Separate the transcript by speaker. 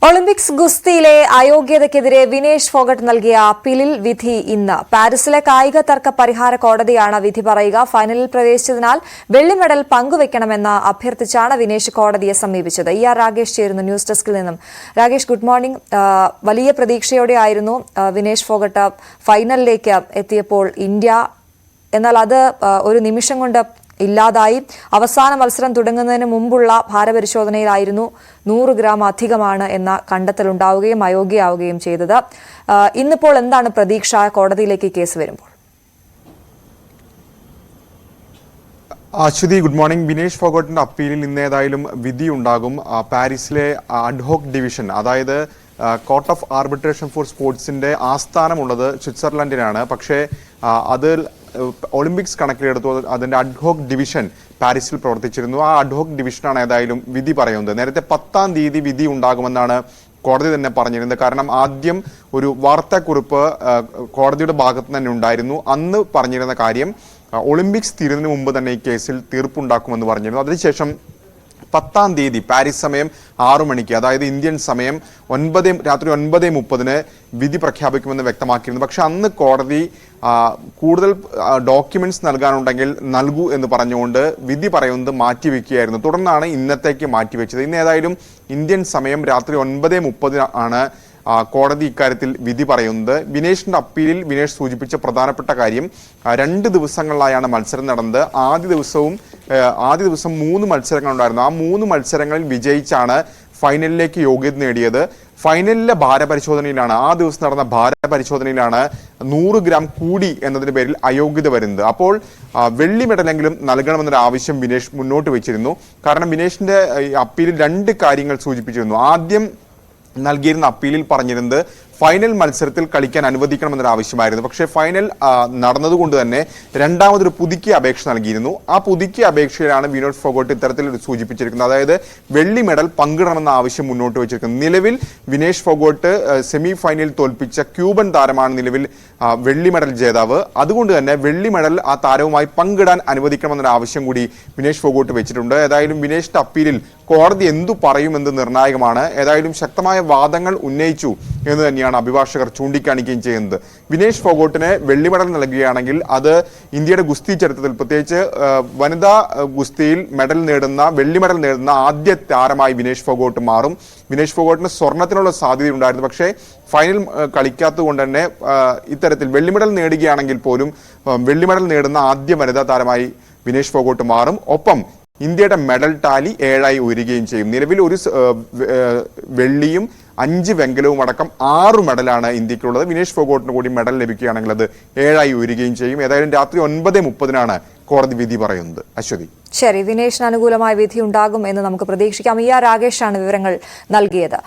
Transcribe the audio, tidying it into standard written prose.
Speaker 1: Olympics ഗുസ്തിയിലെ അയോഗ്യതയ്ക്കെതിരെ Vinesh Phogat നൽകിയ അപ്പീലിൽ വിധി ഇന്ന്. പാരീസിലെ കായിക തർക്ക പരിഹാര കോടതിയാണ് വിധി പറയുക. ഫൈനലിൽ പ്രവേശിച്ചതിനാൽ വെള്ളി മെഡൽ പങ്കുവയ്ക്കണമെന്ന് അഭ്യർത്ഥിച്ചാണ് വിനേഷ് കോടതിയെ സമീപിച്ചത്. രാകേഷ് ചേരുന്നു ന്യൂസ് ഡെസ്കിൽ നിന്നും. Rakesh, good morning. വലിയ പ്രതീക്ഷയോടെയായിരുന്നു വിനേഷ് ഫോഗട്ട് ഫൈനലിലേക്ക് എത്തിയപ്പോൾ ഇന്ത്യ. എന്നാൽ അത് ഒരു നിമിഷം കൊണ്ട് ഇല്ലാതായി. അവസാന മത്സരം തുടങ്ങുന്നതിന് മുമ്പുള്ള ഭാരപരിശോധനയിലായിരുന്നു 100 ഗ്രാം അധികമാണ് എന്ന കണ്ടെത്തലുണ്ടാവുകയും അയോഗ്യയാവുകയും ചെയ്തത്. ഇന്നിപ്പോൾ എന്താണ് പ്രതീക്ഷ കോടതിയിലേക്ക് കേസ് വരുമ്പോൾ?
Speaker 2: Aswathy, good morning. വിനേഷ് ഫോഗട്ടിന്റെ അപ്പീലിൽ ഇന്ന് ഏതായാലും വിധി ഉണ്ടാകും. പാരീസിലെ അഡ്ഹോക് ഡിവിഷൻ, അതായത് കോർട്ട് ഓഫ് ആർബിട്രേഷൻ ഫോർ സ്പോർട്സിന്റെ ആസ്ഥാനമുള്ളത് സ്വിറ്റ്സർലൻഡിനാണ്. പക്ഷേ അത് ഒളിമ്പിക്സ് കണക്കിലെടുത്തു അതിന്റെ അഡ്ഹോക് ഡിവിഷൻ പാരീസിൽ പ്രവർത്തിച്ചിരുന്നു. ആ അഡ്ഹോക് ഡിവിഷനാണ് ഏതായാലും വിധി പറയുന്നത്. നേരത്തെ 10-ാം തീയതി വിധി ഉണ്ടാകുമെന്നാണ് കോടതി തന്നെ പറഞ്ഞിരുന്നത്. കാരണം ആദ്യം ഒരു വാർത്താക്കുറിപ്പ് കോടതിയുടെ ഭാഗത്ത് തന്നെ ഉണ്ടായിരുന്നു. അന്ന് പറഞ്ഞിരുന്ന കാര്യം ഒളിമ്പിക്സ് തീരുന്നതിന് മുമ്പ് തന്നെ ഈ കേസിൽ തീർപ്പുണ്ടാക്കുമെന്ന് പറഞ്ഞിരുന്നു. അതിനുശേഷം 10-ാം തീയതി പാരീസ് സമയം 6 മണിക്ക്, അതായത് ഇന്ത്യൻ സമയം രാത്രി 9:30 വിധി പ്രഖ്യാപിക്കുമെന്ന് വ്യക്തമാക്കിയിരുന്നു. പക്ഷെ അന്ന് കോടതി കൂടുതൽ ഡോക്യുമെന്റ്സ് നൽകാനുണ്ടെങ്കിൽ നൽകൂ എന്ന് പറഞ്ഞുകൊണ്ട് വിധി പറയുന്നത് മാറ്റിവെക്കുകയായിരുന്നു. തുടർന്നാണ് ഇന്നത്തേക്ക് മാറ്റിവെച്ചത്. ഇന്ന് ഏതായാലും ഇന്ത്യൻ സമയം രാത്രി 9:30 ആണ് കോടതി ഇക്കാര്യത്തിൽ വിധി പറയുന്നത്. വിനേഷിന്റെ അപ്പീലിൽ വിനേഷ് സൂചിപ്പിച്ച പ്രധാനപ്പെട്ട കാര്യം 2 ദിവസങ്ങളിലായാണ് മത്സരം നടന്നത്. ആദ്യ ദിവസം 3 മത്സരങ്ങൾ ഉണ്ടായിരുന്നു. ആ 3 മത്സരങ്ങളിൽ വിജയിച്ചാണ് ഫൈനലിലേക്ക് യോഗ്യത നേടിയത്. ഫൈനലിലെ ഭാരപരിശോധനയിലാണ്, ആ ദിവസം നടന്ന ഭാരപരിശോധനയിലാണ് 100 ഗ്രാം കൂടി എന്നതിന്റെ പേരിൽ അയോഗ്യത വരുന്നത്. അപ്പോൾ വെള്ളി മെഡലെങ്കിലും നൽകണമെന്നൊരു ആവശ്യം വിനേഷ് മുന്നോട്ട് വെച്ചിരുന്നു. കാരണം വിനേഷിന്റെ അപ്പീലിൽ 2 കാര്യങ്ങൾ സൂചിപ്പിച്ചിരുന്നു. ആദ്യം നൽകിയിരുന്ന അപ്പീലിൽ പറഞ്ഞിരുന്നത് ഫൈനൽ മത്സരത്തിൽ കളിക്കാൻ അനുവദിക്കണമെന്നൊരു ആവശ്യമായിരുന്നു. പക്ഷേ ഫൈനൽ നടന്നതുകൊണ്ട് തന്നെ രണ്ടാമതൊരു പുതുക്കിയ അപേക്ഷ നൽകിയിരുന്നു. ആ പുതുക്കിയ അപേക്ഷയിലാണ് വിനോദ് ഫോഗട്ട് ഇത്തരത്തിൽ സൂചിപ്പിച്ചിരിക്കുന്നത്. അതായത് വെള്ളി മെഡൽ പങ്കിടണമെന്ന ആവശ്യം മുന്നോട്ട് വെച്ചിരിക്കുന്നത്. നിലവിൽ വിനേഷ് ഫോഗട്ട് സെമി ഫൈനലിൽ തോൽപ്പിച്ച ക്യൂബൻ താരമാണ് നിലവിൽ വെള്ളി മെഡൽ ജേതാവ്. അതുകൊണ്ട് തന്നെ വെള്ളി മെഡൽ ആ താരവുമായി പങ്കിടാൻ അനുവദിക്കണമെന്നൊരു ആവശ്യം കൂടി വിനേഷ് ഫോഗട്ട് വെച്ചിട്ടുണ്ട്. ഏതായാലും വിനേഷിന്റെ അപ്പീലിൽ കോടതി എന്തു പറയുമെന്ന് നിർണായകമാണ്. ഏതായാലും ശക്തമായ വാദങ്ങൾ ഉന്നയിച്ചു എന്ന് തന്നെയാണ് അഭിഭാഷകർ ചൂണ്ടിക്കാണിക്കുകയും ചെയ്യുന്നത്. വിനേഷ് ഫോഗട്ടിന് വെള്ളി മെഡൽ നൽകുകയാണെങ്കിൽ അത് ഇന്ത്യയുടെ ഗുസ്തി ചരിത്രത്തിൽ, പ്രത്യേകിച്ച് വനിതാ ഗുസ്തിയിൽ വെള്ളി മെഡൽ നേടുന്ന ആദ്യ താരമായി വിനേഷ് ഫോഗട്ട് മാറും. വിനേഷ് ഫോഗട്ടിന് സ്വർണത്തിനുള്ള സാധ്യതയുണ്ടായിരുന്നു. പക്ഷേ ഫൈനൽ കളിക്കാത്തത് കൊണ്ട് തന്നെ ഇത്തരത്തിൽ വെള്ളി മെഡൽ നേടുകയാണെങ്കിൽ പോലും വെള്ളി മെഡൽ നേടുന്ന ആദ്യ വനിതാ താരമായി വിനേഷ് ഫോഗട്ട് മാറും. ഒപ്പം ഇന്ത്യയുടെ മെഡൽ ടാലി 7 ഉയരുകയും ചെയ്യും. നിലവിൽ ഒരു വെള്ളിയും 5 വെങ്കലവും അടക്കം 6 മെഡലാണ് ഇന്ത്യക്കുള്ളത്. വിനേഷ് ഫോഗട്ടിന് കൂടി മെഡൽ ലഭിക്കുകയാണെങ്കിൽ അത് 7 ഉയരുകയും ചെയ്യും. ഏതായാലും രാത്രി 9:30 കോടതി വിധി പറയുന്നത്. അശ്വതി,
Speaker 1: ശരി, വിനേഷിന് അനുകൂലമായ വിധി ഉണ്ടാകും എന്ന് നമുക്ക് പ്രതീക്ഷിക്കാം. രാകേഷാണ് വിവരങ്ങൾ നൽകിയത്.